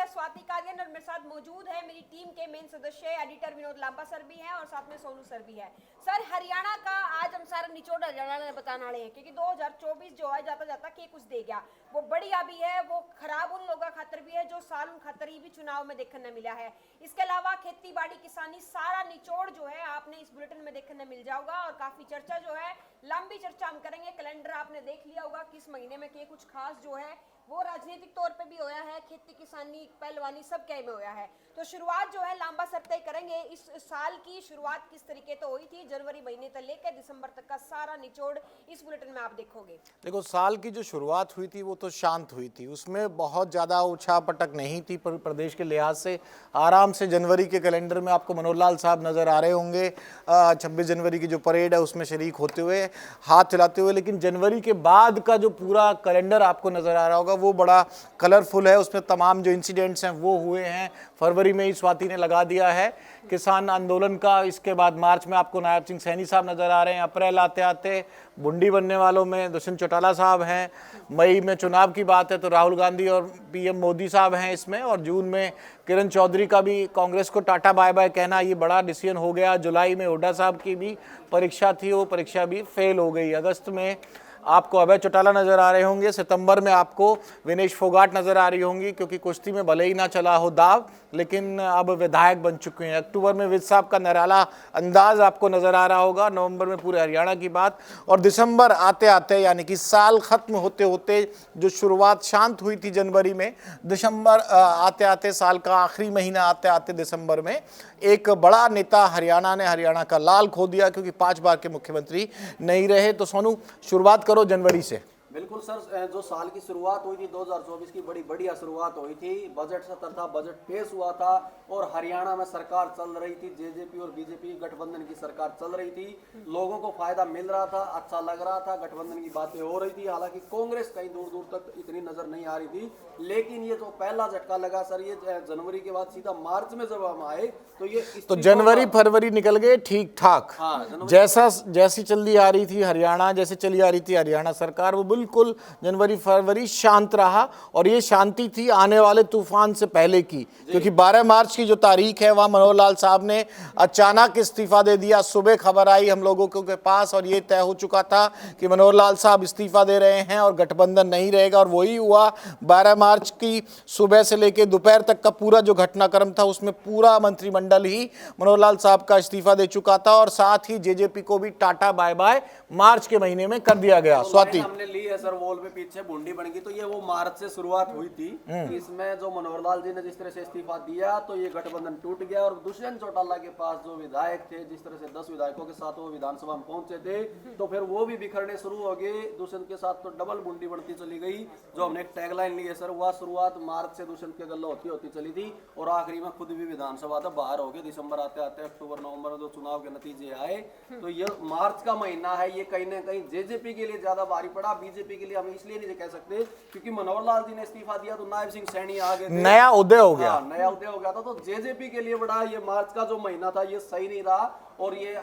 है स्वाति कालियन और मेरे साथ मौजूद है मेरी टीम के मेन सदस्य एडिटर विनोद लांबा सर भी हैं और साथ में सोनू सर भी है। सर हरियाणा का आज हम सारा निचोड़ हरियाणा में बताने वाले हैं क्योंकि 2024 जो है जाता जाता के कुछ दे गया, वो बढ़िया भी है, वो खराब उन लोगों खातर भी है जो साल उन खातर ही भी चुनाव में देखने मिला है। इसके अलावा खेती बाड़ी किसानी सारा निचोड़ जो है आपने इस बुलेटिन में देखने मिल जाएगा और काफी चर्चा जो है लंबी चर्चा हम करेंगे। कैलेंडर आपने देख लिया होगा किस महीने में के कुछ खास जो है वो राजनीतिक तौर पे भी होया है, खेती किसानी पहलवानी सब क्या में होया है। तो शुरुआत जो है लांबा सर तय करेंगे। इस साल की शुरुआत किस तरीके तो हुई थी, जनवरी महीने तक लेकर दिसंबर तक का सारा निचोड़ इस बुलेटिन में आप देखोगे। देखो, साल की जो शुरुआत हुई थी वो तो शांत हुई थी, उसमें बहुत ज़्यादा उछा पटक नहीं थी, पर प्रदेश के लिहाज से आराम से जनवरी के कैलेंडर में आपको मनोहर लाल साहब नज़र आ रहे होंगे 26 जनवरी की जो परेड है उसमें शरीक होते हुए, हाथ हिलाते हुए। लेकिन जनवरी के बाद का जो पूरा कैलेंडर आपको नज़र आ रहा होगा वो बड़ा कलरफुल है, उसमें तमाम जो इंसिडेंट्स हैं वो हुए हैं। फरवरी में ही स्वाति ने लगा दिया है किसान आंदोलन का, इसके बाद मार्च में आपको नायब सिंह सैनी साहब नज़र आ रहे हैं, अप्रैल आते आते बुंडी बनने वालों में दुष्यंत चौटाला साहब हैं, मई में चुनाव की बात है तो राहुल गांधी और पीएम मोदी साहब हैं इसमें, और जून में किरण चौधरी का भी कांग्रेस को टाटा बाय बाय कहना ये बड़ा डिसीजन हो गया। जुलाई में हुड्डा साहब की भी परीक्षा थी, वो परीक्षा भी फेल हो गई। अगस्त में आपको अभय चौटाला नज़र आ रहे होंगे, सितंबर में आपको विनेश फोगाट नज़र आ रही होंगी क्योंकि कुश्ती में भले ही ना चला हो दाव लेकिन अब विधायक बन चुके हैं। अक्टूबर में विज साहब का निराला अंदाज आपको नज़र आ रहा होगा, नवंबर में पूरे हरियाणा की बात, और दिसंबर आते आते यानी कि साल ख़त्म होते होते जो शुरुआत शांत हुई थी जनवरी में, दिसंबर आते आते साल का आखिरी महीना आते आते दिसंबर में एक बड़ा नेता हरियाणा ने हरियाणा का लाल खो दिया क्योंकि 5 बार के मुख्यमंत्री नहीं रहे। तो सोनू, शुरुआत करो जनवरी से। बिल्कुल सर, जो साल की शुरुआत हुई थी 2024 की बड़ी बढ़िया शुरुआत हुई थी। बजट सत्र था, बजट पेश हुआ था और हरियाणा में सरकार चल रही थी, जेजेपी और बीजेपी गठबंधन की सरकार चल रही थी, लोगों को फायदा मिल रहा था, अच्छा लग रहा था, गठबंधन की बातें हो रही थी। हालांकि कांग्रेस कहीं दूर दूर तक इतनी नजर नहीं आ रही थी, लेकिन ये जो पहला झटका लगा सर, ये जनवरी के बाद सीधा मार्च में जब हम आए तो ये तो जनवरी फरवरी निकल गए ठीक ठाक। हाँ, जैसी चली आ रही थी हरियाणा, जैसे चली आ रही थी हरियाणा सरकार, वो बिल्कुल जनवरी फरवरी शांत रहा। और ये शांति थी आने वाले तूफान से पहले की, क्योंकि 12 मार्च की जो तारीख है वहाँ मनोहर लाल साहब ने अचानक इस्तीफा दे दिया। सुबह खबर आई हम लोगों के पास और ये तय हो चुका था कि मनोहर लाल साहब इस्तीफा दे रहे हैं और गठबंधन नहीं रहेगा, और वही हुआ। 12 मार्च की सुबह से लेकर दोपहर तक का पूरा जो घटनाक्रम था उसमें पूरा मंत्रिमंडल ही मनोहर लाल साहब का इस्तीफा दे चुका था, और साथ ही जेजेपी को भी टाटा बाय बाय मार्च के महीने में कर दिया गया। स्वाति, हमने ली है सर, वॉल पे पीछे बूंदी बन गई, तो ये वो मार्च से शुरुआत हुई थी। इसमें जो मनोहर लाल जी ने जिस तरह से इस्तीफा दिया तो ये गठबंधन टूट गया, और दुष्यंत चौटाला के पास जो विधायक थे, जिस तरह से 10 विधायकों के साथ वो विधानसभा में पहुंचे थे, तो फिर वो भी बिखरने शुरू हो गए। दुष्यंत के साथ तो डबल बूंदी बढ़ती चली गई। जो हमने एक टैगलाइन ली है सर, वह शुरुआत मार्च से दुष्यंत के गल्ला होती होती चली थी, और आखिरी में खुद भी विधानसभा था बाहर हो गए। दिसंबर आते आते अक्टूबर नवंबर में जो चुनाव के नतीजे आए, तो ये मार्च का महीना है, ये कहीं ना कहीं जेजेपी के लिए ज्यादा भारी पड़ा। बीजेपी के लिए हम इसलिए नहीं कह सकते क्योंकि मनोहर लाल जी ने इस्तीफा दिया तो नायब सिंह सैनी आ गए, नया उदय हो गया। नया उदय हो गया था। तो जेजेपी के लिए बड़ा ये मार्च का जो महीना था ये सही नहीं रहा, और ये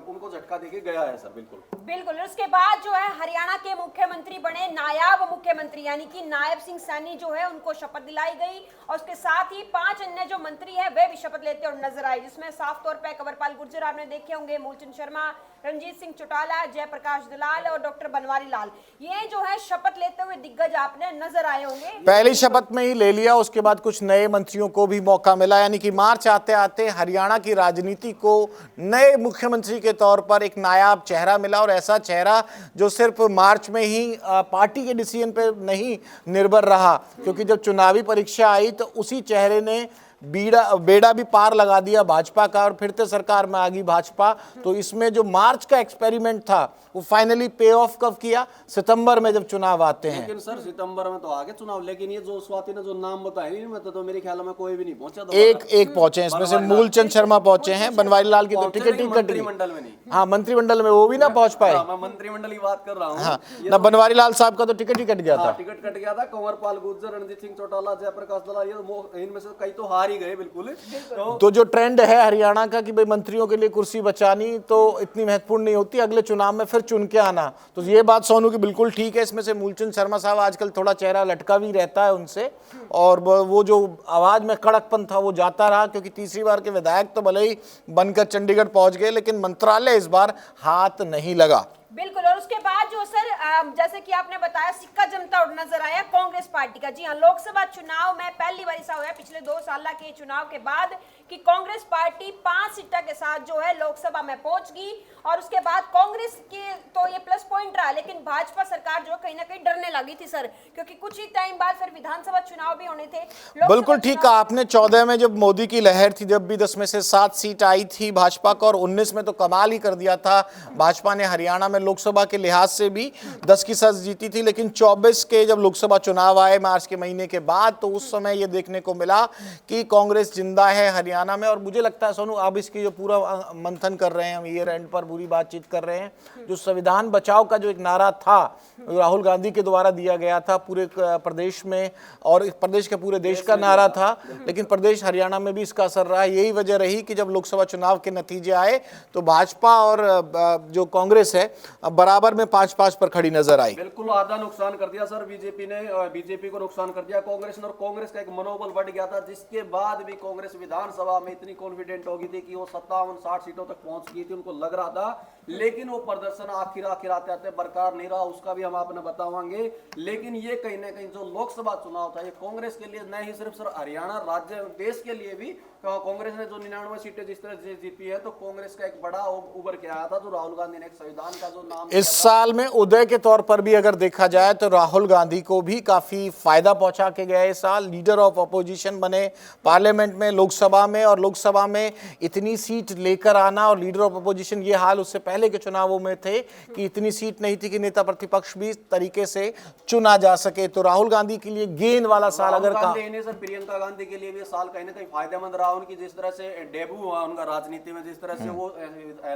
उनको झटका देके गया है सर। बिल्कुल। उसके बाद जो है हरियाणा के मुख्यमंत्री बने नायाब मुख्यमंत्री, यानी कि नायब सिंह सैनी जो है उनको शपथ दिलाई गई, और उसके साथ ही 5 अन्य जो मंत्री है वे भी शपथ लेते और नजर आए, जिसमें साफ तौर पर कंवरपाल गुर्जर आपने देखे होंगे, मूलचंद शर्मा, रणजीत सिंह चौटाला, जयप्रकाश दलाल और डॉक्टर बनवारी लाल, ये जो है शपथ लेते हुए दिग्गज आपने नजर आए होंगे। पहली शपथ में ही ले लिया, उसके बाद कुछ नए मंत्रियों को भी मौका मिला, यानी कि मार्च आते आते हरियाणा की राजनीति को नए मुख्यमंत्री के तौर पर एक नायाब चेहरा मिला, और ऐसा चेहरा जो सिर्फ मार्च में ही पार्टी के डिसीजन पे नहीं निर्भर रहा, क्योंकि जब चुनावी परीक्षा आई तो उसी चेहरे ने बेड़ा भी पार लगा दिया भाजपा का, और फिर से सरकार में आ गई भाजपा। तो इसमें जो मार्च का एक्सपेरिमेंट था वो फाइनली पे ऑफ कब किया? सितंबर में जब चुनाव आते हैं। लेकिन सर सितंबर में तो आगे चुनाव, लेकिन ये जो स्वाति ने जो नाम बताए मैं तो मेरे ख्याल में कोई भी नहीं पहुंचा। एक पहुंचे, इसमें से मूलचंद शर्मा पहुंचे हैं, बनवारी लाल की तो टिकट ही कट गई। मंत्रिमंडल में नहीं, हाँ मंत्रिमंडल में वो भी ना पहुंच पाए। मैं मंत्रिमंडल की बात कर रहा हूँ। हाँ, ना बनवारी लाल साहब का तो टिकट ही कट गया था। टिकट कट गया था। कंवरपाल गुर्जर, रणजीत सिंह चौटाला, जयप्रकाश दलाल, इनमें से कई तो हार हार ही गए बिल्कुल। तो जो ट्रेंड है हरियाणा का कि भाई मंत्रियों के लिए कुर्सी बचानी तो इतनी महत्वपूर्ण नहीं होती, अगले चुनाव में फिर चुन के आना, तो ये बात सोनू की बिल्कुल ठीक है। इसमें से मूलचंद शर्मा साहब आजकल थोड़ा चेहरा लटका भी रहता है उनसे, और वो जो आवाज में कड़कपन था वो जाता रहा, क्योंकि तीसरी बार के विधायक तो भले ही बनकर चंडीगढ़ पहुंच गए लेकिन मंत्रालय इस बार हाथ नहीं लगा। बिल्कुल। और उसके बाद जो सर जैसे कि आपने बताया सिक्का जमता हुआ नजर आया कांग्रेस पार्टी का। जी हाँ, लोकसभा चुनाव में पहली बार ऐसा हुआ पिछले 2 साल के चुनाव के बाद कि कांग्रेस पार्टी 5 सीटों के साथ जो है लोकसभा में पहुंच गई। और उसके बाद कांग्रेस के तो ये प्लस पॉइंट रहा, लेकिन भाजपा सरकार जो कहीं ना कहीं डरने लगी थी सर, क्योंकि कुछ ही टाइम बाद फिर विधानसभा चुनाव भी होने थे। बिल्कुल ठीक कहा आपने। 14 में जब मोदी की लहर थी, जब भी 10 में से 7 सीट आई थी भाजपा को, और 19 में तो कमाल ही कर दिया था भाजपा ने। हरियाणा में लोकसभा के लिहाज से भी 10 की सच जीती थी, लेकिन 24 के जब लोकसभा चुनाव आए मार्च के महीने के बाद, तो उस समय ये देखने को मिला कि कांग्रेस जिंदा है हरियाणा में। और मुझे लगता है सोनू, अब इसकी जो पूरा मंथन कर रहे हैं हम, ईयर एंड पर पूरी बातचीत कर रहे हैं, जो संविधान बचाओ का जो एक नारा था राहुल गांधी के द्वारा दिया गया था पूरे प्रदेश में, और प्रदेश के पूरे देश का नारा था, लेकिन प्रदेश हरियाणा में भी इसका असर रहा। यही वजह रही कि जब लोकसभा चुनाव के नतीजे आए तो भाजपा और जो कांग्रेस है बराबर में 5-5 पर खड़ी नजर आई। बिल्कुल आधा नुकसान कर दिया सर बीजेपी ने, बीजेपी को नुकसान कर दिया कांग्रेस ने, और कांग्रेस का एक मनोबल बढ़ गया था, जिसके बाद भी कांग्रेस विधानसभा में इतनी कॉन्फिडेंट हो गई थी कि वो 57-60 सीटों तक पहुंच गई थी, उनको लग रहा था। लेकिन वो प्रदर्शन आखिर आते आते बरकरार नहीं रहा, उसका भी हम आपने बतावांगे। लेकिन ये कहीं ना कहीं जो लोकसभा चुनाव था, ये कांग्रेस के लिए नहीं सिर्फ सर हरियाणा राज्य देश के लिए भी, कांग्रेस ने जो 99 सीटें जिस तरह से जीती है, तो कांग्रेस का एक बड़ा उभर के आया था, जो राहुल गांधी ने एक संविधान का जो नाम इस साल में उदय के तौर पर भी अगर देखा जाए तो राहुल गांधी को भी काफी फायदा पहुंचा के गए। इस साल लीडर ऑफ अपोजिशन बने पार्लियामेंट में, लोकसभा में, और लोकसभा में इतनी सीट लेकर आना, और लीडर ऑफ अपोजिशन ये हाल उससे पहले के चुनावों में थे कि इतनी सीट नहीं थी कि नेता प्रतिपक्ष भी तरीके से चुना जा सके। तो राहुल गांधी के लिए गेन वाला साल अगर प्रियंका गांधी के लिए भी साल कहीं ना कहीं फायदेमंद रहा, उनकी जिस तरह से डेब्यू हुआ उनका राजनीति में, जिस तरह से वो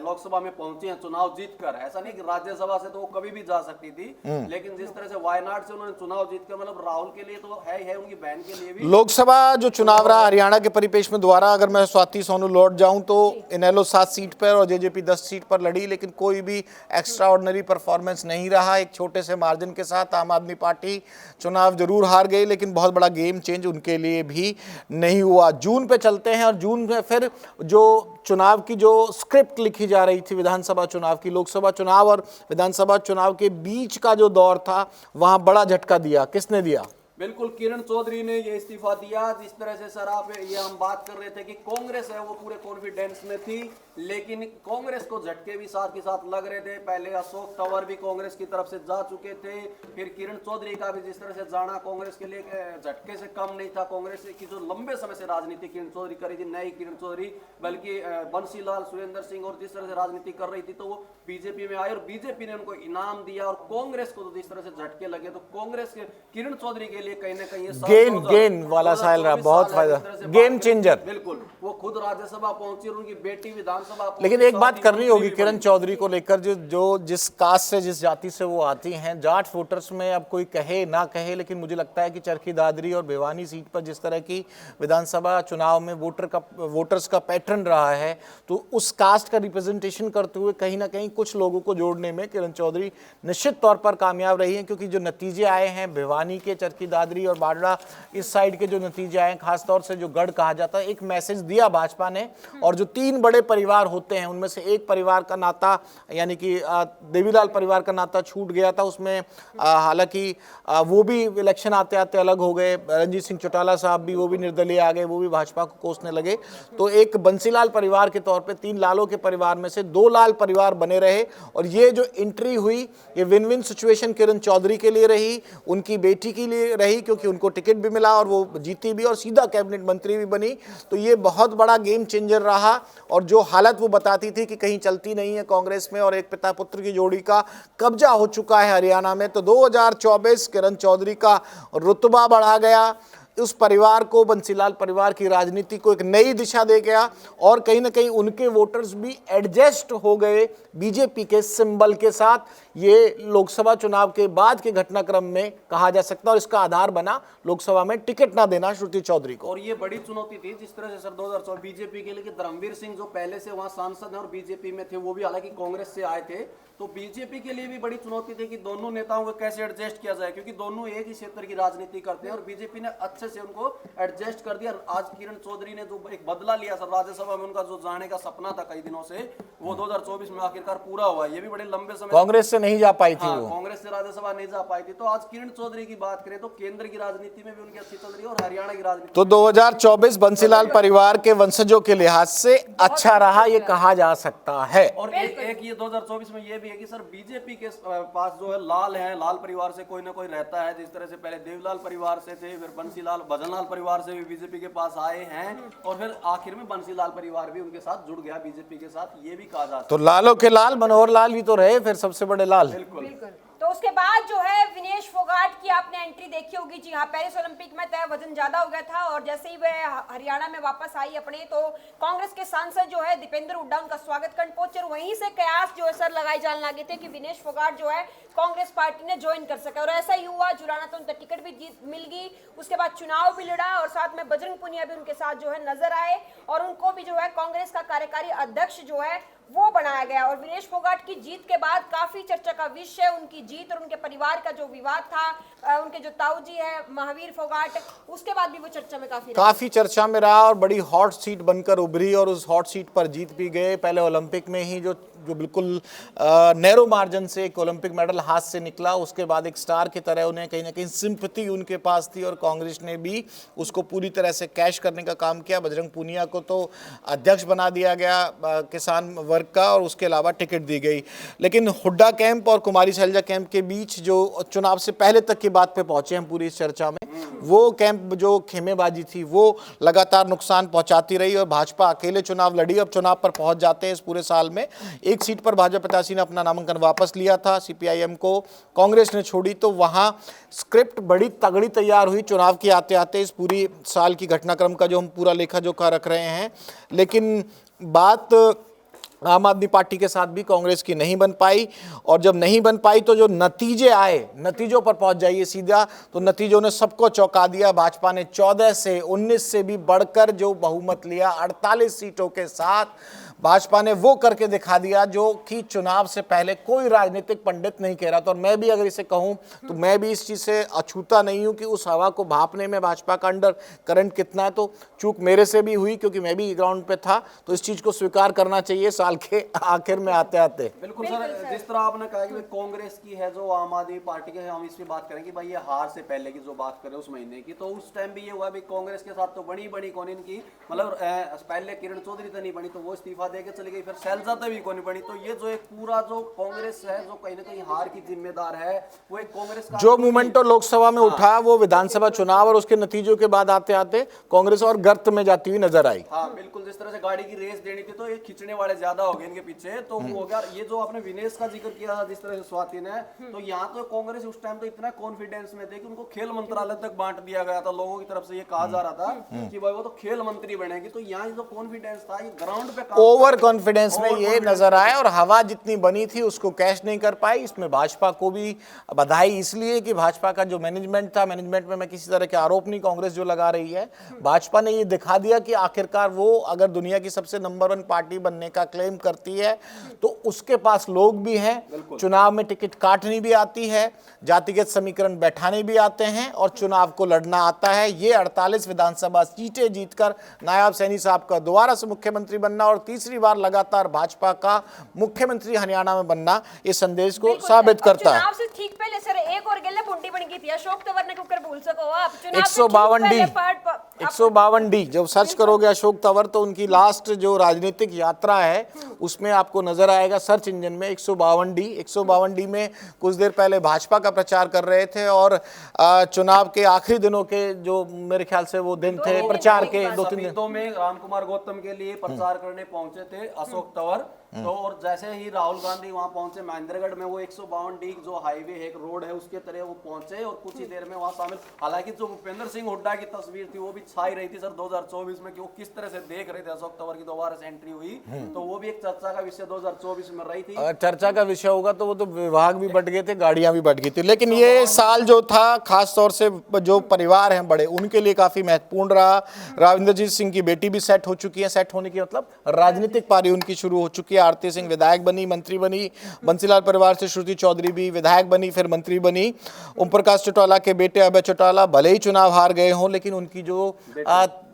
लोकसभा में पहुंचे हैं चुनाव जीतकर। ऐसा नहीं कि राज्यसभा से तो वो कभी भी जा सकती थी, लेकिन जिस तरह से वायनाड से उन्होंने चुनाव जीतकर, मतलब राहुल के लिए तो है उनकी बहन के लिए भी। लोकसभा जो चुनाव रहा हरियाणा के परिपेक्ष में, दोबारा अगर मैं स्वाति सोनू लौट जाऊं तो इनेलो 7 सीट पर और जेजेपी 10 सीट पर लड़ी, लेकिन कोई भी एक्स्ट्रा ऑर्डिनरी परफॉर्मेंस नहीं रहा। एक छोटे से मार्जिन के साथ आम आदमी पार्टी चुनाव जरूर हार गई, लेकिन बहुत बड़ा गेम चेंज उनके लिए भी नहीं हुआ। जून पे चलते हैं, और जून में फिर जो चुनाव की जो स्क्रिप्ट लिखी जा रही थी विधानसभा चुनाव की, लोकसभा चुनाव और विधानसभा चुनाव के बीच का जो दौर था, वहां बड़ा झटका दिया। किसने दिया? बिल्कुल किरण चौधरी ने ये इस्तीफा दिया। जिस तरह से सर आप ये हम बात कर रहे थे कि कांग्रेस है वो पूरे कॉन्फिडेंस में थी, लेकिन कांग्रेस को झटके भी साथ के साथ लग रहे थे। पहले अशोक तंवर भी कांग्रेस की तरफ से जा चुके थे, फिर किरण चौधरी का भी जिस तरह से जाना कांग्रेस के लिए झटके से कम नहीं था। कांग्रेस की जो लंबे समय से राजनीति किरण चौधरी करी थी, नई किरण चौधरी, बल्कि बंसीलाल सुरेंद्र सिंह और जिस तरह से राजनीति कर रही थी, तो वो बीजेपी में आए और बीजेपी ने उनको इनाम दिया। और कांग्रेस को तो जिस तरह से झटके लगे, तो कांग्रेस के किरण चौधरी के लिए कहीं ना कहीं गेन वाला साल रहा, बहुत फायदा, गेम चेंजर। बिल्कुल, वो खुद राज्यसभा पहुंची और उनकी बेटी विधानसभा। लेकिन एक बात करनी होगी किरण चौधरी को लेकर, जो जिस कास्ट से, जिस जाति से वो आती हैं, जाट वोटर्स में अब कोई कहे ना कहे, लेकिन मुझे लगता है कि चरखी दादरी और भिवानी सीट पर जिस तरह की विधानसभा चुनाव में वोटर्स का पैटर्न रहा है, तो उस कास्ट का रिप्रेजेंटेशन करते हुए कहीं ना कहीं कुछ लोगों को जोड़ने में किरण चौधरी निश्चित तौर पर कामयाब रही हैं। क्योंकि जो नतीजे आए हैं भिवानी के, चरखी दादरी और बाडरा इस साइड के जो नतीजे आए, खासतौर से जो गढ़ कहा जाता है, एक मैसेज दिया भाजपा ने। और जो 3 बड़े परिवार होते हैं उनमें से एक परिवार का नाता, यानी कि देवीलाल परिवार का नाता छूट गया था उसमें, हालांकि वो भी इलेक्शन आते आते अलग हो गए। रणजीत सिंह चौटाला साहब भी, वो भी निर्दलीय आ गए, वो भी भाजपा को कोसने लगे। तो एक बंसीलाल परिवार के तौर पे 3 लालों के परिवार में से 2 लाल परिवार बने रहे। और ये जो एंट्री हुई, ये win win situation Kiran Chaudhary के लिए रही, उनकी बेटी के लिए रही, क्योंकि उनको टिकट भी मिला और वो जीती भी और सीधा कैबिनेट मंत्री भी बनी। तो ये बहुत बड़ा गेम चेंजर रहा। और जो हालत वो बताती थी कि कहीं चलती नहीं है कांग्रेस में, और एक पिता पुत्र की जोड़ी का कब्जा हो चुका है हरियाणा में, तो 2024 किरण चौधरी का रुतबा बढ़ा गया। उस परिवार को, बंसीलाल परिवार की राजनीति को एक नई दिशा दे गया और कहीं ना कहीं उनके वोटर्स भी एडजस्ट हो गए बीजेपी के सिंबल के साथ। ये लोकसभा चुनाव के बाद के घटनाक्रम में कहा जा सकता है और इसका आधार बना लोकसभा में टिकट ना देना श्रुति चौधरी को। और ये बड़ी चुनौती थी जिस तरह से सर 2014 बीजेपी के लिए कि धर्मवीर सिंह जो पहले से वहां सांसद हैं और बीजेपी में थे, वो भी हालांकि कांग्रेस से आए थे, तो बीजेपी के लिए भी बड़ी चुनौती थी कि दोनों नेताओं को कैसे एडजस्ट किया जाए, क्योंकि दोनों एक ही क्षेत्र की राजनीति करते हैं और बीजेपी ने अच्छे से उनको एडजस्ट कर दिया। आज किरण चौधरी ने जो एक बदला लिया सर राज्यसभा में, उनका जो जाने का सपना था कई दिनों से, वो 2024 में आखिरकार पूरा हुआ। ये भी बड़े लंबे समय कांग्रेस से नहीं जा पाई थी वो, कांग्रेस से राज्यसभा नहीं जा पाई थी। तो आज किरण चौधरी की बात करें तो केंद्र की राजनीति में भी उनकी अच्छी चल रही है और हरियाणा की राजनीति तो 2024 बंसीलाल परिवार के वंशजों के लिहाज से अच्छा रहा ये कहा जा सकता है। और एक ये 2024 में ये भी है कि सर बीजेपी के पास जो है लाल परिवार से कोई ना कोई रहता है। जिस तरह से पहले देवलाल परिवार से थे, फिर बंसीलाल भजनलाल परिवार से भी बीजेपी के पास आए हैं और फिर आखिर में बंसीलाल परिवार भी उनके साथ जुड़ गया बीजेपी के साथ, ये भी कहा जा सकता है। तो लालों के लाल मनोहर लाल भी तो रहे फिर सबसे बड़े लाल। बिल्कुल। तो उसके बाद जो है विनेश फोगाट की आपने एंट्री देखी होगी। जी हाँ, पेरिस ओलंपिक में तय वजन ज्यादा हो गया था और जैसे ही वह हरियाणा में वापस आई अपने, तो कांग्रेस के सांसद जो है दीपेंद्र हुड्डा उनका स्वागत करने पहुंचे और वहीं से कयास जो है सर लगाए जाने लगे थे कि विनेश फोगाट जो है कांग्रेस पार्टी ने ज्वाइन कर सका और ऐसा ही हुआ। जुड़ाना तो उनका टिकट भी मिल गई, उसके बाद चुनाव भी लड़ा और साथ में बजरंग पुनिया भी उनके साथ जो है नजर आए और उनको भी जो है कांग्रेस का कार्यकारी अध्यक्ष जो है वो बनाया गया। और विनेश फोगाट की जीत के बाद काफी चर्चा का विषय उनकी जीत और उनके परिवार का जो विवाद था, उनके जो ताऊजी है महावीर फोगाट, उसके बाद भी वो चर्चा में काफी चर्चा में रहा और बड़ी हॉट सीट बनकर उभरी और उस हॉट सीट पर जीत भी गए। पहले ओलंपिक में ही जो बिल्कुल नैरो मार्जिन से एक ओलंपिक मेडल हाथ से निकला, उसके बाद एक स्टार की तरह उन्हें कहीं ना कहीं सिंपैथी उनके पास थी और कांग्रेस ने भी उसको पूरी तरह से कैश करने का काम किया। बजरंग पूनिया को तो अध्यक्ष बना दिया गया किसान वर्ग का और उसके अलावा टिकट दी गई। लेकिन हुड्डा कैंप और कुमारी शैलजा कैंप के बीच जो चुनाव से पहले तक की बात पे पहुंचे हम पूरी इस चर्चा में, वो कैंप जो खेमेबाजी थी वो लगातार नुकसान पहुंचाती रही और भाजपा अकेले चुनाव लड़ी। अब चुनाव पर पहुंच जाते हैं इस पूरे साल में। एक सीट पर भाजपा प्रत्याशी ने अपना नामांकन वापस लिया था, सीपीआईएम को कांग्रेस ने छोड़ी, तो वहां स्क्रिप्ट बड़ी तगड़ी तैयार हुई चुनाव के आते आते इस पूरी साल की घटनाक्रम का जो हम पूरा लेखा जोखा रख रहे हैं। लेकिन बात आम आदमी पार्टी के साथ भी कांग्रेस की नहीं बन पाई और जब नहीं बन पाई तो जो नतीजे आए, नतीजों पर पहुंच जाइए सीधा, तो नतीजों ने सबको चौंका दिया। भाजपा ने 14 से 19 से भी बढ़कर जो बहुमत लिया 48 सीटों के साथ, भाजपा ने वो करके दिखा दिया जो कि चुनाव से पहले कोई राजनीतिक पंडित नहीं कह रहा था। और मैं भी अगर इसे कहूं तो मैं भी इस चीज़ से अछूता नहीं हूं कि उस हवा को भापने में भाजपा का अंडर करंट कितना है, तो चूक मेरे से भी हुई क्योंकि मैं भी ग्राउंड पे था। तो इस चीज़ को स्वीकार करना चाहिए साल के आखिर में आते आते। बिल्कुल सर, जिस तरह आपने कहा कि कांग्रेस की है जो आम आदमी पार्टी के, हम इस पे बात करेंगे भाई ये हार से पहले की जो बात करें उस महीने की, तो उस टाइम भी ये हुआ भाई कांग्रेस के साथ तो बनी कौन इनकी, मतलब पहले किरण चौधरी तो नहीं बनी तो वो इस्तीफा देके चली गई, फिर शैलजा भी कौन नहीं बनी। तो ये जो एक पूरा जो कांग्रेस है जो कहीं ना कहीं हार की जिम्मेदार है, वो एक कांग्रेस का जो मोमेंटो लोकसभा में उठा वो विधानसभा चुनाव और उसके नतीजों के बाद आते आते कांग्रेस और गर्त में जाती हुई नजर आई। हाँ बिल्कुल, जिस तरह से गाड़ी की रेस देनी थी तो ये खींचने वाले ज्यादा हो गए इनके पीछे, तो वो हो गया। ये जो आपने विनेश का जिक्र किया था जिस तरह से स्वाति ने, तो यहाँ तो कांग्रेस उस टाइम तो इतना कॉन्फिडेंस में थे कि उनको खेल मंत्रालय तक बांट दिया गया था। लोगों की तरफ से ये कहा जा रहा था कि भाई वो तो खेल मंत्री बनेगी। तो यहाँ जो कॉन्फिडेंस था ये ग्राउंड पे ओवर कॉन्फिडेंस में ये नजर आया और हवा जितनी बनी थी उसको कैश नहीं कर पाई। इसमें भाजपा को भी बधाई इसलिए कि भाजपा का जो मैनेजमेंट था, मैनेजमेंट में मैं किसी तरह के आरोप नहीं कांग्रेस जो लगा रही है, भाजपा ने ये दिखा दिया कि आखिरकार वो अगर दुनिया की सबसे नंबर 1 पार्टी बनने का क्लेम करती है तो उसके पास लोग भी हैं, चुनाव में टिकट काटनी भी आती है, जातिगत समीकरण बैठाने भी आते हैं और चुनाव को लड़ना आता है। ये 48 विधानसभा सीटें जीतकर नायब सैनी साहब का दोबारा से मुख्यमंत्री बनना और तीसरी बार लगातार भाजपा का मुख्यमंत्री हरियाणा में बनना इस संदेश को साबित करता है। चुनाव से ठीक पहले सर एक और गेले बुंडी बन गई थी, अशोक तंवर ने कुकर भूल सको आप। 152 डी जब सर्च करोगे अशोक तंवर तो उनकी लास्ट जो राजनीतिक यात्रा है उसमें आपको नजर आएगा सर्च इंजन में 152 डी में कुछ देर पहले भाजपा का प्रचार कर रहे थे और चुनाव के आखिरी दिनों के जो मेरे ख्याल से वो दिन थे प्रचार के 2-3 दिन में रामकुमार गौतम के लिए प्रचार करने पहुंचे थे अशोक तंवर। तो और जैसे ही राहुल गांधी वहां पहुंचे महेंद्रगढ़ में, वो 152D जो हाईवे है, एक रोड है, उसके तरह वो पहुंचे और कुछ ही देर में वहां शामिल। हालांकि जो भूपेंद्र सिंह हुड्डा की तस्वीर थी वो भी छाई रही थी सर 2024 में, कि वो किस तरह से देख रहे थे अशोक तंवर की दोबारा से एंट्री हुई, तो वो भी एक चर्चा का विषय 2024 में रही थी। चर्चा का विषय होगा तो वो तो विभाग भी बट गए थे, गाड़ियां भी बट गई थी, लेकिन ये साल जो था खास तौर से जो परिवार हैं बड़े, उनके लिए काफी महत्वपूर्ण रहा। राविंद्रजीत सिंह की बेटी भी सेट हो चुकी है, सेट होने की मतलब राजनीतिक पारी उनकी शुरू हो चुकी है। आरती सिंह विधायक बनी, मंत्री बनी, बंसीलाल परिवार से श्रुति चौधरी भी विधायक बनी, फिर मंत्री बनी। ओम प्रकाश चौटाला के बेटे अभय चौटाला भले ही चुनाव हार गए हों, लेकिन उनकी जो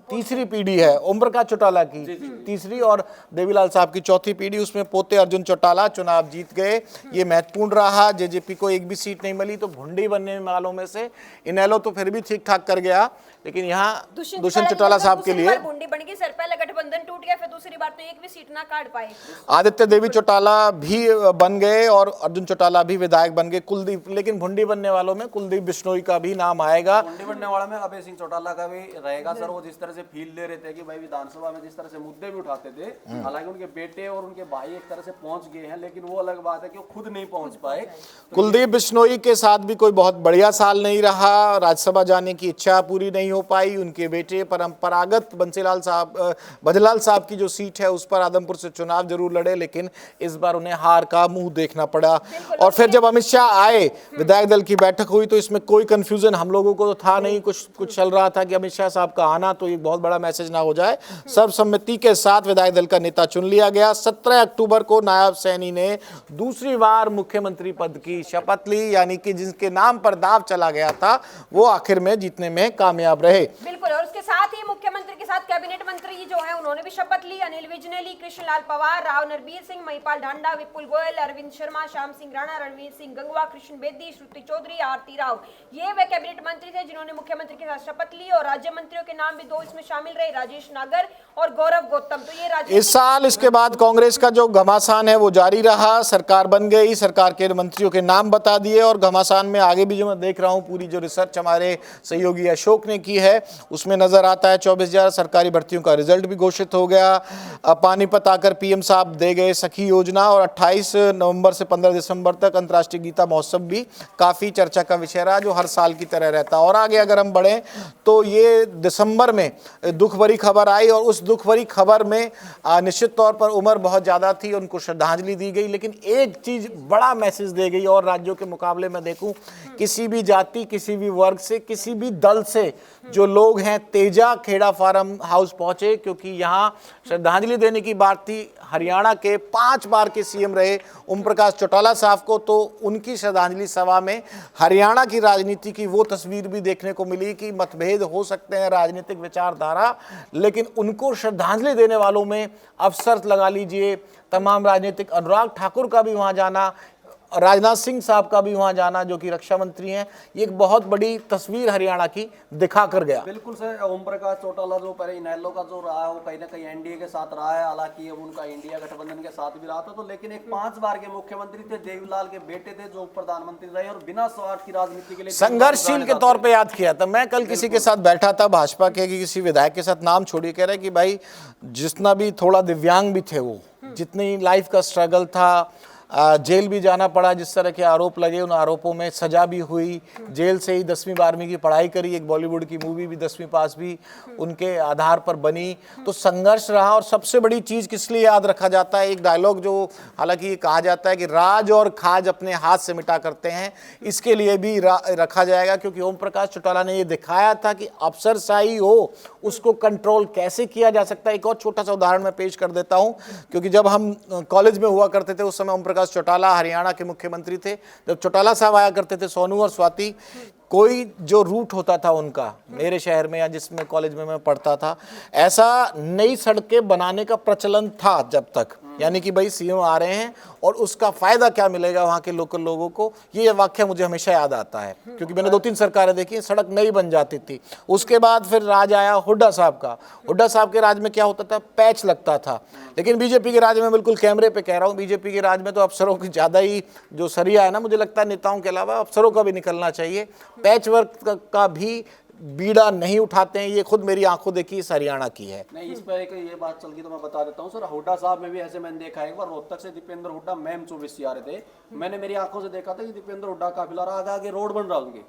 तीसरी पीढ़ी है ओम प्रकाश चौटाला की, तीसरी, और देवीलाल साहब की चौथी पीढ़ी, उसमें पोते अर्जुन चौटाला चुनाव जीत गए। ये महत्वपूर्ण रहा। जेजेपी को एक भी सीट नहीं मिली, तो भुंडी बनने वालों में से इनेलो तो फिर भी ठीक ठाक कर गया, लेकिन यहाँ दुष्यंत चौटाला साहब के लिए भुंडी बन गई सर। पहले गठबंधन टूट गया, फिर दूसरी बार तो एक भी सीट ना काट पाए। आदित्य देवी चौटाला भी बन गए और अर्जुन चौटाला भी विधायक बन गए। कुलदीप, लेकिन भुंडी बनने वालों में कुलदीप बिश्नोई का भी नाम आएगा। भुंडी बनने वाला में अभय सिंह चौटाला का भी रहेगा सर। वो जिस तरह से फील ले रहे थे कि भाई विधानसभा में जिस तरह से मुद्दे भी उठाते थे, हालांकि उनके बेटे और उनके भाई एक तरह से पहुंच गए हैं, लेकिन वो अलग बात है कि वो खुद नहीं पहुंच पाए। कुलदीप बिश्नोई के साथ भी कोई बहुत बढ़िया साल नहीं रहा, राज्यसभा जाने की इच्छा पूरी नहीं हो पाई। उनके बेटे परंपरागत बंसीलाल साहब, भजलाल साहब की जो सीट है उस पर आदमपुर से चुनाव जरूर लड़े, लेकिन इस बार उन्हें हार का मुंह देखना पड़ा। और फिर जब अमित शाह आए, विधायक दल की बैठक हुई, तो इसमें कोई कंफ्यूजन हम लोगों को तो था नहीं। कुछ चल रहा था कि अमित शाह साहब का आना तो एक बहुत बड़ा मैसेज ना हो जाए। सर्वसम्मति के साथ विधायक दल का नेता चुन लिया गया। 17 अक्टूबर को नायब सैनी ने दूसरी बार मुख्यमंत्री पद की शपथ ली, यानी कि जिसके नाम पर दाव चला गया था वो आखिर में जीतने में कामयाब रहे। बिल्कुल, और उसके साथ ही मुख्यमंत्री के साथ कैबिनेट मंत्री जो है उन्होंने भी शपथ ली। अनिल विज ने ली, कृष्णलाल पवार, राव नरबीर सिंह, महिपाल ढांडा, विपुल गोयल, अरविंद शर्मा, श्याम सिंह राणा, रणवीर सिंह गंगवा, कृष्ण बेदी, श्रुति चौधरी, आरती राव, ये वे कैबिनेट मंत्री थे जिन्होंने मुख्यमंत्री के साथ शपथ ली। और राज्य मंत्रियों के नाम भी दो इसमें शामिल रहे, राजेश नागर और गौरव गौतम। तो ये इस साल इसके बाद कांग्रेस का जो घमासान है वो जारी रहा। सरकार बन गई, सरकार के मंत्रियों के नाम बता दिए, और घमासान में आगे भी जो मैं देख रहा हूं, पूरी जो रिसर्च हमारे सहयोगी अशोक ने की है उसमें नजर आता है 24,000 सरकारी भर्तियों का रिजल्ट भी घोषित हो गया। पानीपत आकर पीएम साहब दे गए सखी योजना, और 28 नवंबर से 15 दिसंबर तक अंतर्राष्ट्रीय गीता महोत्सव भी काफी चर्चा का विषय रहा, जो हर साल की तरह रहता। और आगे अगर हम बढ़े तो ये दिसंबर में दुख भरी खबर आई, और उस दुख भरी खबर में निश्चित तौर पर उम्र बहुत ज़्यादा थी, उनको श्रद्धांजलि दी गई, लेकिन एक चीज़ बड़ा मैसेज दे गई। और राज्यों के मुकाबले में देखूं, किसी भी जाति, किसी भी वर्ग से, किसी भी दल से जो लोग हैं तेजा खेड़ा फार्म हाउस पहुंचे, क्योंकि यहाँ श्रद्धांजलि देने की बात थी। हरियाणा के 5 बार के सीएम रहे ओम प्रकाश चौटाला साहब को, तो उनकी श्रद्धांजलि सभा में हरियाणा की राजनीति की वो तस्वीर भी देखने को मिली कि मतभेद हो सकते हैं राजनीतिक विचारधारा, लेकिन उनको श्रद्धांजलि देने वालों में अफसर लगा लीजिए तमाम राजनीतिक, अनुराग ठाकुर का भी वहाँ जाना, राजनाथ सिंह साहब का भी वहां जाना जो कि रक्षा मंत्री हैं, ये एक बहुत बड़ी तस्वीर हरियाणा की दिखा कर गया। बिल्कुल सर, ओम प्रकाश चौटाला जो पहले इनेलो का जो रहा है वो कहीं ना कहीं एनडीए के साथ रहा है, हालांकि अब उनका इंडिया गठबंधन के साथ भी रहा था, तो लेकिन एक 5 बार के मुख्यमंत्री थे, देवीलाल के बेटे थे जो प्रधानमंत्री रहे और बिना स्वार्थ की राजनीति के लिए संघर्षशील के तौर पर याद किया था। मैं कल किसी के साथ बैठा था, भाजपा के किसी विधायक के साथ, नाम छोड़िए, कह रहे कि भाई जितना भी थोड़ा दिव्यांग भी थे वो, जितनी लाइफ का स्ट्रगल था, जेल भी जाना पड़ा, जिस तरह के आरोप लगे उन आरोपों में सजा भी हुई, जेल से ही 10वीं 12वीं की पढ़ाई करी, एक बॉलीवुड की मूवी भी 10वीं पास भी उनके आधार पर बनी, तो संघर्ष रहा। और सबसे बड़ी चीज़ किस लिए याद रखा जाता है, एक डायलॉग जो हालांकि ये कहा जाता है कि राज और खाज अपने हाथ से मिटा करते हैं, इसके लिए भी रखा जाएगा, क्योंकि ओम प्रकाश चौटाला ने ये दिखाया था कि अफसरशाही हो उसको कंट्रोल कैसे किया जा सकता है। एक और छोटा सा उदाहरण मैं पेश कर देता हूँ, क्योंकि जब हम कॉलेज में हुआ करते थे उस समय ओम प्रकाश चौटाला हरियाणा के मुख्यमंत्री थे। जब चौटाला साहब आया करते थे, सोनू और स्वाति, कोई जो रूट होता था उनका मेरे शहर में या जिसमें कॉलेज में मैं पढ़ता था, ऐसा नई सड़कें बनाने का प्रचलन था जब तक, यानी कि भाई सीएम आ रहे हैं और उसका फायदा क्या मिलेगा वहाँ के लोकल लोगों को, ये वाक्य मुझे हमेशा याद आता है, क्योंकि मैंने 2-3 सरकारें देखी, सड़क नई बन जाती थी। उसके बाद फिर राज आया हुड्डा साहब का। हुड्डा साहब के राज में क्या होता था, पैच लगता था, लेकिन बीजेपी के राज में, बिल्कुल कैमरे पे कह रहा हूँ, बीजेपी के राज में तो अफसरों की ज़्यादा ही जो सरिया है ना, मुझे लगता है नेताओं के अलावा अफसरों का भी निकलना चाहिए। पैच वर्क का भी बीड़ा नहीं उठाते हैं। ये खुद मेरी आंखों देखी इस हरियाणा की है। नहीं, इस पर एक ये बात चल गई तो मैं बता देता हूँ सर। हुड्डा साहब में भी ऐसे मैंने देखा है, एक बार रोहतक से दीपेंद्र हुड्डा मैम 24 आ रहे थे, मैंने मेरी आंखों से देखा था कि दीपेंद्र हुड्डा काफिला आगे आगे रोड बन रहा उनके,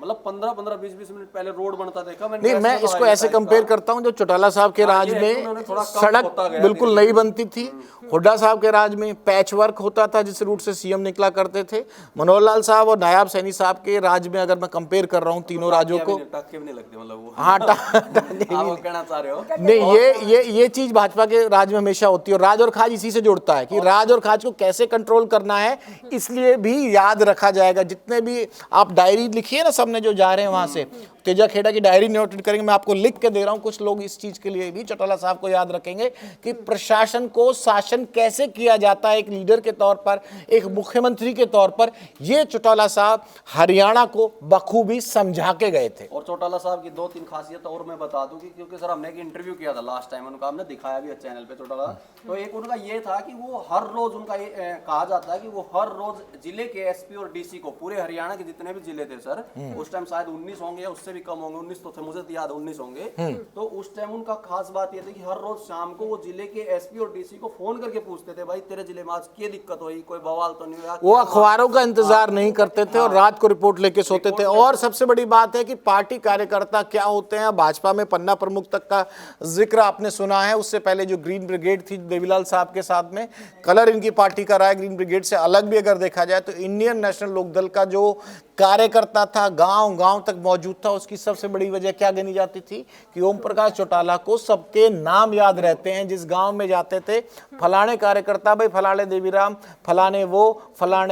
मतलब 15-15 20-20 मिनट पहले रोड बनता देखा मैंने। नहीं, मैं इसको ऐसे कंपेयर करता हूँ, जो चौटाला साहब के राज में सड़क बिल्कुल नहीं बनती थी, हुड्डा साहब के राज में पैच वर्क होता था जिस रूट से सीएम निकला करते थे। मनोहर लाल साहब और नायाब सैनी साहब के राज में अगर मैं कंपेयर कर रहा हूँ तीनों राज्यों को, टाके भी नहीं लगते, मतलब वो हाँ आप कहना चाह रहे हो। नहीं, ये चीज भाजपा के राज में हमेशा होती है, और राज और खाज इसी से जुड़ता है कि राज और खाज को कैसे कंट्रोल करना है, इसलिए भी याद रखा जाएगा। जितने भी आप डायरी लिखिए ना, सबने जो जा रहे हैं वहां से, तेजा खेड़ा की डायरी नोट करेंगे, मैं आपको लिख के दे रहा हूं, कुछ लोग इस चीज के लिए भी चौटाला साहब को याद रखेंगे कि प्रशासन को शासन कैसे किया जाता है एक लीडर के तौर पर, एक मुख्यमंत्री के तौर पर। ये चौटाला साहब हरियाणा को बखूबी समझा के गए थे। और चौटाला साहब की 2-3 खासियत और मैं बता दूं कि क्योंकि सर हमने एक इंटरव्यू किया था लास्ट टाइम, उनका हमने दिखाया भी है चैनल पे चौटाला, तो एक उनका ये था कि वो हर रोज, उनका ये कहा जाता है कि वो हर रोज जिले के एसपी और डीसी को, पूरे हरियाणा के जितने भी जिले थे सर, उस टाइम शायद 19 होंगे या उससे भी कम होंगे, 19 तो थे, मुझे तो याद 19 होंगे, तो उस टाइम उनका खास बात ये थी कि हर रोज शाम को वो जिले के एसपी और डीसी को फोन करके पूछते थे, भाई तेरे जिले में आज क्या दिक्कत हुई, कोई बवाल तो नहीं हुआ। वो अखबारों का इंतजार नहीं करते थे और रात को रिपोर्ट लेके सोते थे। और सबसे बड़ी बात है कि पार्टी कार्यकर्ता क्या होते हैं, भाजपा में पन्ना प्रमुख तक का जिक्र आपने सुना है। उससे पहले जो ग्रीन ब्रिगेड थी देवीलाल साहब के साथ में, कलर इनकी पार्टी का रहा है ग्रीन ब्रिगेड से अलग भी अगर देखा जाए तो इंडियन नेशनल लोकदल का जो कार्यकर्ता था, गांव गांव तक मौजूद था। उसकी सबसे बड़ी वजह क्या गिनी जाती थी कि ओम प्रकाश चौटाला को सबके नाम याद रहते हैं। जिस गांव में जाते थे, फलाने कार्यकर्ता भाई, फलाने देवीराम, फलाने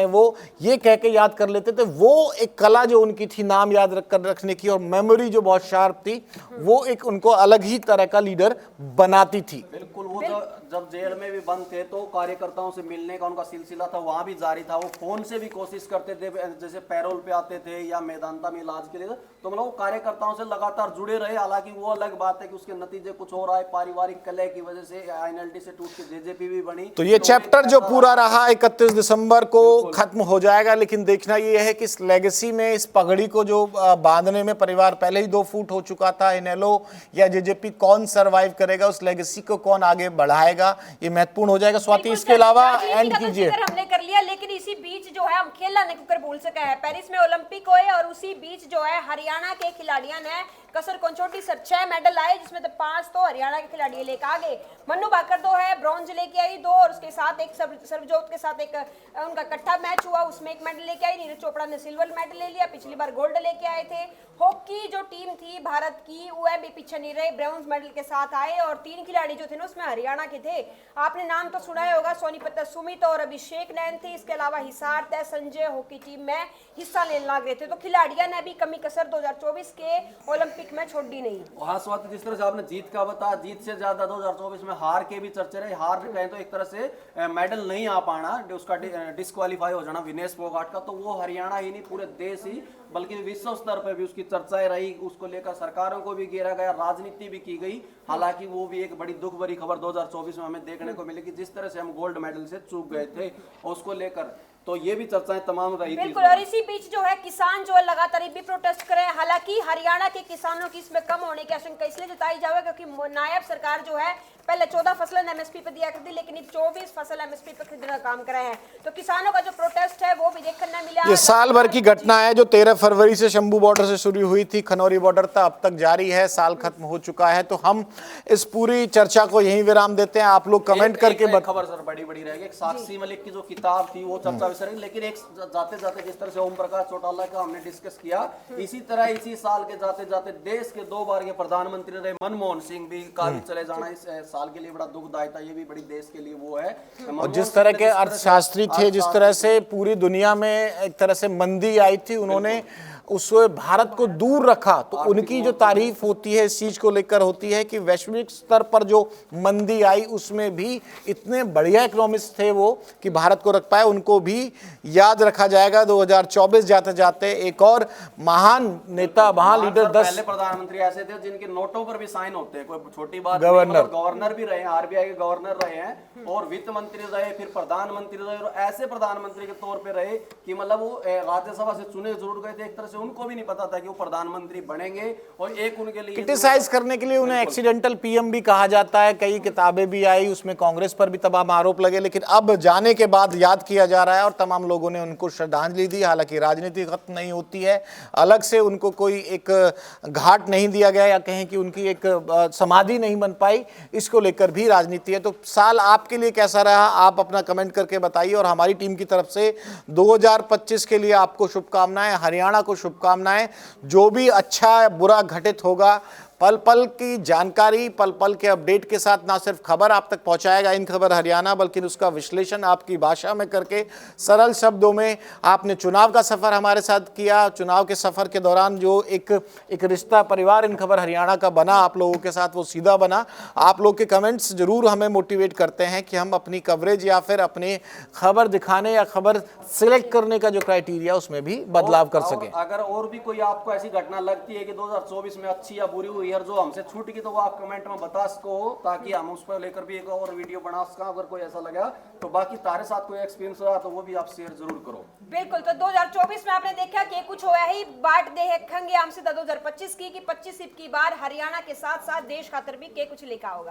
वो, ये कह के याद कर लेते थे। वो एक कला जो उनकी थी नाम याद रखने की, और मेमोरी जो बहुत शार्प थी, वो एक उनको अलग ही तरह का लीडर बनाती थी। बिल्कुल, वो जब जेल में भी बंद थे तो कार्यकर्ताओं से मिलने का उनका सिलसिला था, वहां भी जारी था। वो फोन से भी कोशिश करते थे, जैसे पैरोल पे आते थे या मैदानता में इलाज के लिए, तो मतलब वो कार्यकर्ताओं से लगातार जुड़े रहे। हालांकि वो अलग बात है कि उसके नतीजे कुछ हो रहा है, पारिवारिक कलह की वजह से आईएनएलडी से टूट के जेजेपी भी बनी। तो ये चैप्टर जो पूरा रहा 31 दिसंबर को खत्म हो जाएगा, लेकिन देखना ये है कि इस लेगेसी में, इस पगड़ी को जो बांधने में परिवार पहले ही 2 फुट हो चुका था, इनेलो या जेजेपी कौन सर्वाइव करेगा, उस लेगेसी को कौन आगे बढ़ाएगा, ये महत्वपूर्ण हो जाएगा। स्वाति, इसके अलावा एंड कीजिए। हमने कर लिया, लेकिन इसी बीच जो है हम खेलना नहीं कर भूल सके हैं। पेरिस में ओलंपिक हुए और उसी बीच जो है हरियाणा के खिलाड़ियों ने कसर कंचोटी सर 6 मेडल आए, जिसमें 5 तो हरियाणा के खिलाड़ी लेकर आ गए। मन्नू भाकर 2 है, ब्रॉन्ज लेके आई 2, और उसके साथ एक सर्वजोत के साथ एक उनका इकट्ठा मैच हुआ, उसमें 1 मेडल लेके आई। नीरज चोपड़ा ने सिल्वर मेडल ले लिया, पिछली बार गोल्ड लेके आए थे। हॉकी जो टीम थी भारत की, वो भी पीछे नहीं रहे, ब्रॉन्ज मेडल के साथ आए। और 3 खिलाड़ी जो थे ना उसमें हरियाणा के थे। आपने नाम तो सुना ही होगा, सोनीपत सुमित और अभिषेक नैन थे। इसके अलावा हिसार तय संजय हॉकी टीम में हिस्सा लेने लग रहे थे। तो खिलाड़ियों ने भी कमी कसर 2024 के ओलंपिक में छोड़ दी नहीं। हाँ स्वाति, जिस तरह से आपने जीत का बताया, जीत से ज्यादा 2024 में हार के भी चर्चे रहे। हार कहें तो एक तरह से मेडल नहीं आ पाना, उसका डिस्क्वालीफाई हो जाना विनेश फोगाट का, तो वो हरियाणा ही नहीं पूरे देश ही बल्कि विश्व स्तर पर भी उसकी चर्चाएं रही। उसको लेकर सरकारों को भी घेरा गया, राजनीति भी की गई। हालांकि वो भी एक बड़ी दुख भरी खबर 2024 में हमें देखने को मिली कि जिस तरह से हम गोल्ड मेडल से चूक गए थे, और उसको लेकर तो ये भी चर्चाएं तमाम रही थी। बिल्कुल, और इसी बीच जो है किसान जो है लगातार भी प्रोटेस्ट करे। हालांकि हरियाणा के किसानों की इसमें कम होने की आशंका इसलिए जताई जाए क्योंकि नायब सरकार जो है पहले 14 फसलें एमएसपी पे दिया करती, लेकिन अब 24 फसल एमएसपी पे खरीदने का काम कर रहे हैं। तो किसानों का जो प्रोटेस्ट है वो भी देखने मिला। ये साल भर की घटना है जो 13 फरवरी से शंभू बॉर्डर से शुरू हुई थी, खनौरी बॉर्डर तक अब तक जारी है। साल खत्म हो चुका है, तो हम इस पूरी चर्चा को यहीं विराम देते हैं। आप लोग कमेंट करके खबर सर बड़ी रहेगी। एक साक्षी मलिक की जो किताब थी वो चर्चा विषय रही, लेकिन एक जाते जाते जिस तरह से ओम प्रकाश चौटाला का हमने डिस्कस किया, इसी तरह इसी साल के जाते जाते देश के 2 बार के प्रधानमंत्री रहे मनमोहन सिंह भी का भी चले जाना इस साल के लिए बड़ा दुखदायी था। ये भी बड़ी देश के लिए वो है। और जिस तरह के अर्थशास्त्री थे, जिस तरह से पूरी दुनिया में एक तरह से मंदी आई थी, उन्होंने उससे भारत को दूर रखा, तो उनकी जो तारीफ होती है इस चीज को लेकर होती है कि वैश्विक स्तर पर जो मंदी आई उसमें भी इतने बढ़िया इकोनॉमिस्ट थे वो कि भारत को रख पाए। उनको भी याद रखा जाएगा। 2024 जाते जाते एक और महान नेता, महान लीडर, 10 पहले प्रधानमंत्री ऐसे थे जिनके नोटों पर भी साइन होते हैं, कोई छोटी बात गवर्नर, गवर्नर भी रहे, आरबीआई के गवर्नर रहे हैं, और वित्त मंत्री रहे, फिर प्रधानमंत्री रहे, और ऐसे प्रधानमंत्री के तौर पे रहे कि मतलब वो राज्यसभा से चुने जरूर गए थे। एक तरह से उनको भी नहीं पता था कि वो प्रधानमंत्री बनेंगे, और एक उनके लिए क्रिटिसाइज करने के लिए उन्हें एक्सीडेंटल पीएम भी कहा जाता है, कई किताबें भी आई, उसमें कांग्रेस पर भी तमाम आरोप लगे, लेकिन अब जाने के बाद याद किया जा रहा है और तमाम लोगों ने उनको श्रद्धांजलि दी। हालांकि राजनीति खत्म नहीं होती है, अलग से उनको कोई एक घाट नहीं दिया गया या कहें कि उनकी एक समाधि नहीं बन पाई, इसको लेकर भी राजनीति है। तो साल आपके लिए कैसा रहा, आप अपना कमेंट करके बताइए, और हमारी टीम की तरफ से 2025 के लिए आपको शुभकामनाएं, हरियाणा को शुभकामनाएं। जो भी अच्छा बुरा घटित होगा, पल पल की जानकारी, पल पल के अपडेट के साथ ना सिर्फ खबर आप तक पहुंचाएगा इन खबर हरियाणा, बल्कि उसका विश्लेषण आपकी भाषा में करके सरल शब्दों में। आपने चुनाव का सफर हमारे साथ किया, चुनाव के सफर के दौरान जो एक रिश्ता परिवार इन खबर हरियाणा का बना आप लोगों के साथ, वो सीधा बना। आप लोग के कमेंट्स जरूर हमें मोटिवेट करते हैं कि हम अपनी कवरेज या फिर अपने खबर दिखाने या खबर सिलेक्ट करने का जो क्राइटेरिया उसमें भी बदलाव कर सके। अगर और भी कोई आपको ऐसी घटना लगती है कि 2024 में अच्छी या बुरी हुई और जो हमसे छूट गई, तो वो आप कमेंट में बता सको, ताकि हम उस पर लेकर भी एक और वीडियो बना सका अगर कोई ऐसा लगा तो। बाकी तारे साथ कोई एक्सपीरियंस रहा तो वो भी आप शेयर जरूर करो। बिल्कुल। तो 2024 में आपने देखा कि कुछ होया ही बाट देखेंगे हमसे 2025 की कि 25 की बार हरियाणा के साथ साथ देश खातर भी के कुछ लिखा होगा।